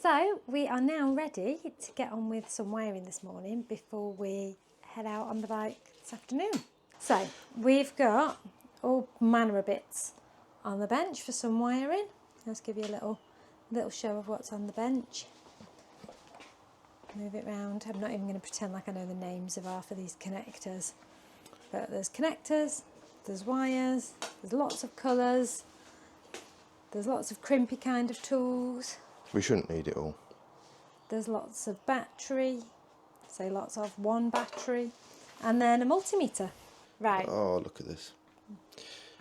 So we are now ready to get on with some wiring this morning before we head out on the bike this afternoon. So we've got all manner of bits on the bench for some wiring. Let's give you a little show of what's on the bench. Move it round. I'm not even going to pretend like I know the names of half of these connectors. But there's connectors, there's wires, there's lots of colours, there's lots of crimpy kind of tools. We shouldn't need it all. There's lots of battery, say lots of one battery, and then a multimeter. Right. Oh, look at this.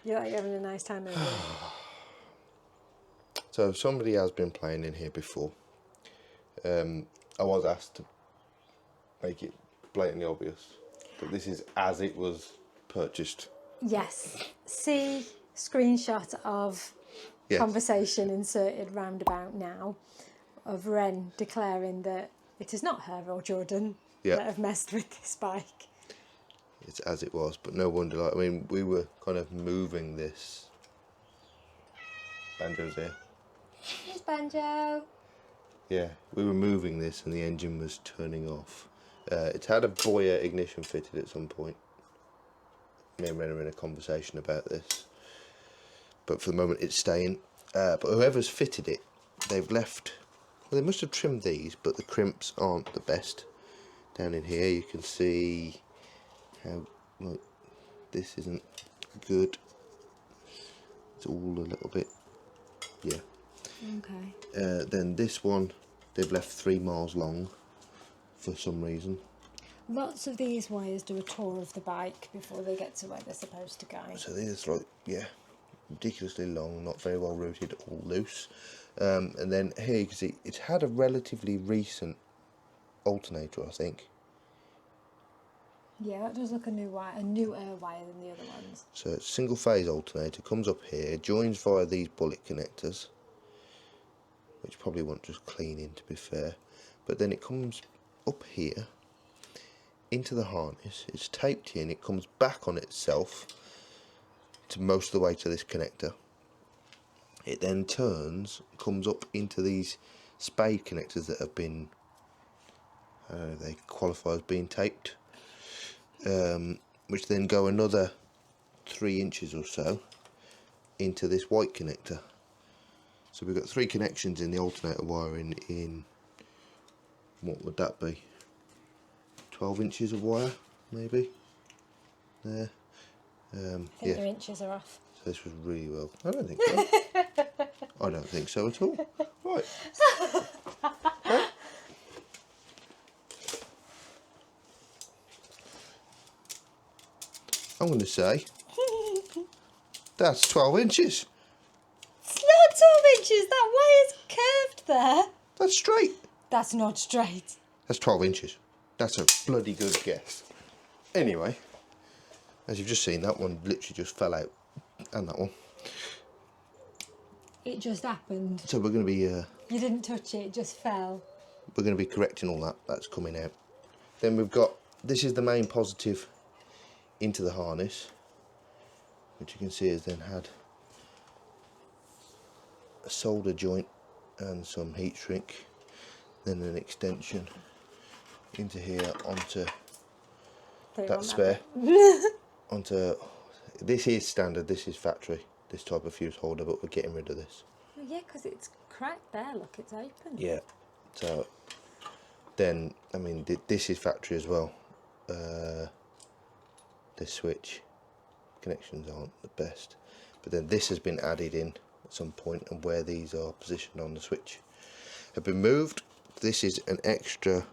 You're having a nice time over here. So somebody has been playing in here before. I was asked to make it blatantly obvious, but this is as it was purchased. Yes. See screenshot of conversation inserted roundabout now of Wren declaring that it is not her or Jordan that have messed with this bike. It's as it was, but no wonder. Like, I mean, we were kind of moving this. Banjo's here. Here's Banjo. Yeah, we were moving this and the engine was turning off. It's had a Boyer ignition fitted at some point. Me and Wren are in a conversation about this. But for the moment it's staying. But whoever's fitted it, they've left... Well, they must have trimmed these, but the crimps aren't the best. Down in here you can see how... Look, this isn't good. It's all a little bit... Yeah. Okay. Then this one, they've left 3 miles long for some reason. Lots of these wires do a tour of the bike before they get to where they're supposed to go. So these are like, yeah, ridiculously long, not very well routed, all loose. And then here you can see it's had a relatively recent alternator, I think. Yeah, that does look a newer wire than the other ones. So it's single phase alternator, comes up here, joins via these bullet connectors, which probably won't just clean in, to be fair. But then it comes up here into the harness, it's taped in, it comes back on itself to most of the way to this connector. It then turns, comes up into these spade connectors that have been, they qualify as being taped, which then go another 3 inches or so into this white connector. So we've got 3 connections in the alternator wiring in, what would that be? 12 inches of wire, maybe? There. I think your inches are off. So this was really well. I don't think so. I don't think so at all. Right. Okay. I'm going to say that's 12 inches. It's not 12 inches. That wire's curved there. That's straight. That's not straight. That's 12 inches. That's a bloody good guess. Anyway, as you've just seen, that one literally just fell out. And that one. It just happened. So we're going to be... You didn't touch it, it just fell. We're going to be correcting all that. That's coming out. Then we've got... This is the main positive into the harness, which you can see has then had a solder joint and some heat shrink. Then an extension into here onto that spare. Onto... This is standard, this is factory, this type of fuse holder, but we're getting rid of this. Oh, yeah, because it's cracked there, look, it's open. Yeah, so then, I mean, this is factory as well. This switch connections aren't the best, but then this has been added in at some point, and where these are positioned on the switch have been moved. This is an extra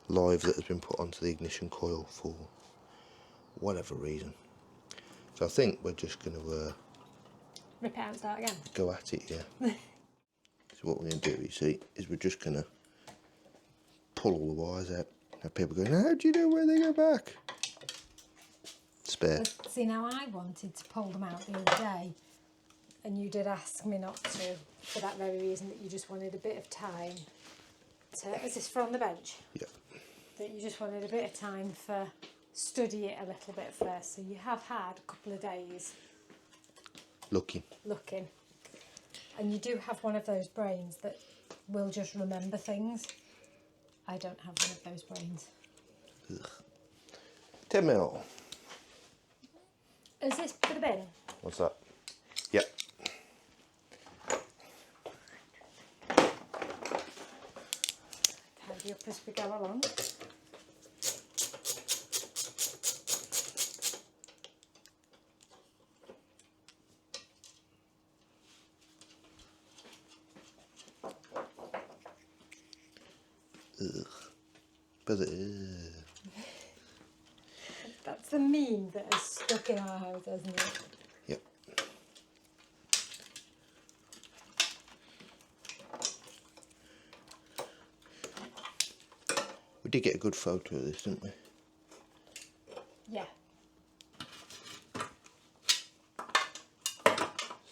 live that has been put onto the ignition coil for whatever reason. So I think we're just going to rip it out and start again. Go at it, yeah. So what we're going to do, you see, is we're just going to pull all the wires out. Now people going, how do you know where they go back? Spare. See, now I wanted to pull them out the other day, and you did ask me not to, for that very reason, that you just wanted a bit of time to... Is this from the bench? Yeah. That you just wanted a bit of time for... study it a little bit first, so you have had a couple of days looking, and you do have one of those brains that will just remember things. I don't have one of those brains. Ugh. 10 mil. Is this for the bin? What's that? Yep. Tidy up as we go along. Ugh. But That's the meme that is stuck in our house, isn't it? Yep. We did get a good photo of this, didn't we? Yeah.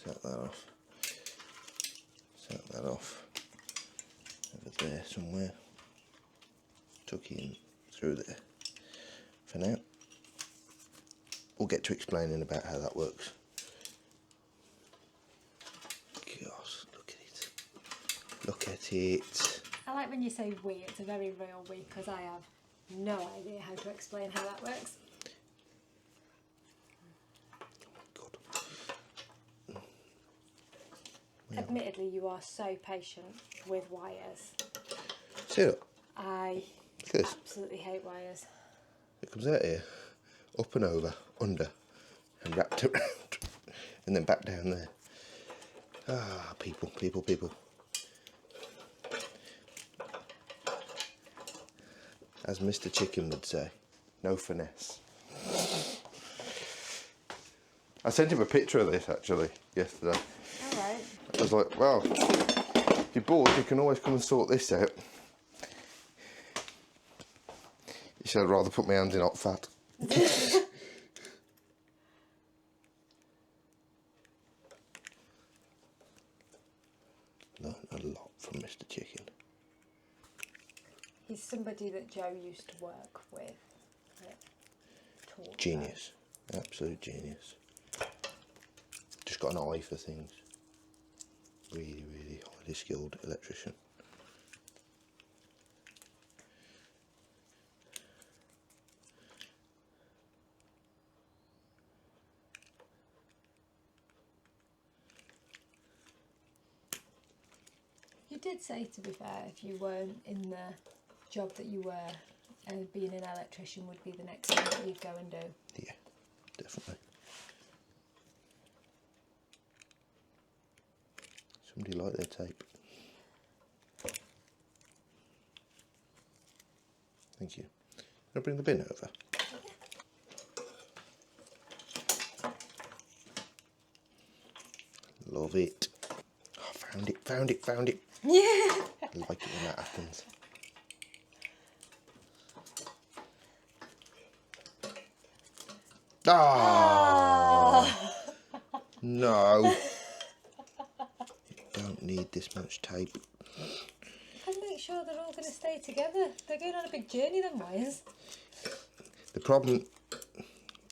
Set that off. Set that off. Over there somewhere. Tuck in through there. For now. We'll get to explaining about how that works. Gosh, look at it. Look at it. I like when you say we, it's a very real we, because I have no idea how to explain how that works. God. Admittedly, you are so patient with wires. See it? I Look at this. absolutely hate wires. It comes out here, up and over, under, and wrapped around, and then back down there. Ah, people, people, people. As Mr. Chicken would say, no finesse. I sent him a picture of this actually yesterday. Alright. I was like, well, if you're bored, you can always come and sort this out. He said, I'd rather put my hands in hot fat. Learned a lot from Mr. Chicken. He's somebody that Joe used to work with. Genius. Absolute genius. Just got an eye for things. Really, really highly skilled electrician. You did say, to be fair, if you weren't in the job that you were, being an electrician would be the next thing that you'd go and do. Yeah, definitely. Somebody liked their tape. Thank you. Can I bring the bin over? Love it. Oh, found it, found it, found it. Yeah. I like it when that happens. Ah! No. You don't need this much tape. And make sure they're all going to stay together. They're going on a big journey, them wires. The problem,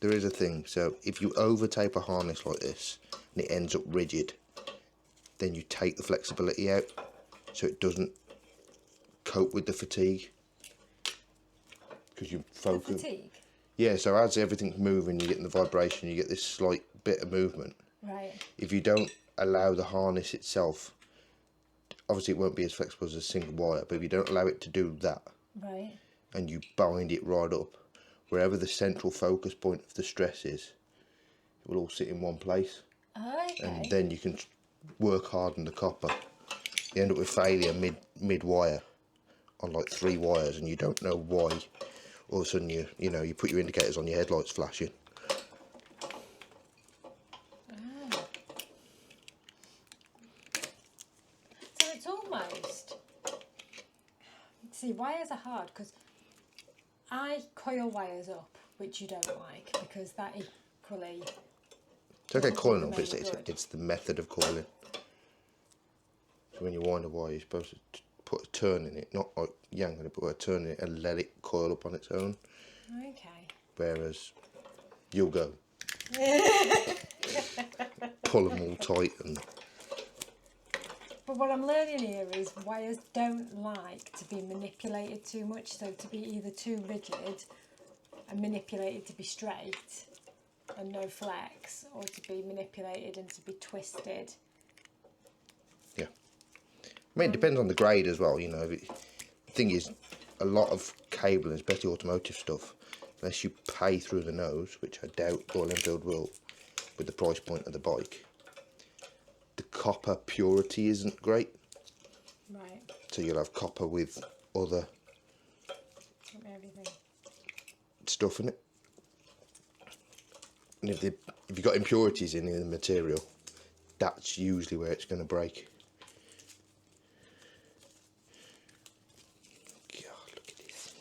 there is a thing. So if you over tape a harness like this and it ends up rigid, then you take the flexibility out so it doesn't cope with the fatigue. Because you focus. The fatigue? Yeah, so as everything's moving, you get the vibration, you get this slight bit of movement. Right. If you don't allow the harness itself, obviously it won't be as flexible as a single wire, but if you don't allow it to do that, Right. and you bind it right up, wherever the central focus point of the stress is, it will all sit in one place. Okay. And then you can work hard on the copper. You end up with failure mid wire on like 3 wires, and you don't know why. All of a sudden you put your indicators on, your headlights flashing. Oh. So it's almost... See, wires are hard because I coil wires up, which you don't like, because that equally... It's okay coiling up, Make but it good. it's the method of coiling. So when you wind a wire, you're supposed to put a turn in it, not like yanking it, but a turn in it and let it coil up on its own. Okay. Whereas you'll go pull them all tight and... But But what I'm learning here is wires don't like to be manipulated too much, so to be either too rigid and manipulated to be straight and no flex, or to be manipulated and to be twisted. Yeah. I mean, it depends on the grade as well, you know. The thing is, a lot of cabling, especially automotive stuff, unless you pay through the nose, which I doubt Royal Enfield will with the price point of the bike, the copper purity isn't great. Right. So you'll have copper with other Everything. stuff in it. And if you've got impurities in the material, that's usually where it's going to break. God, look at this.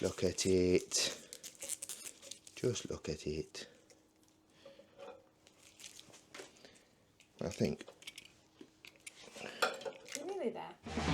Look at it. Just look at it. I think. You're really there.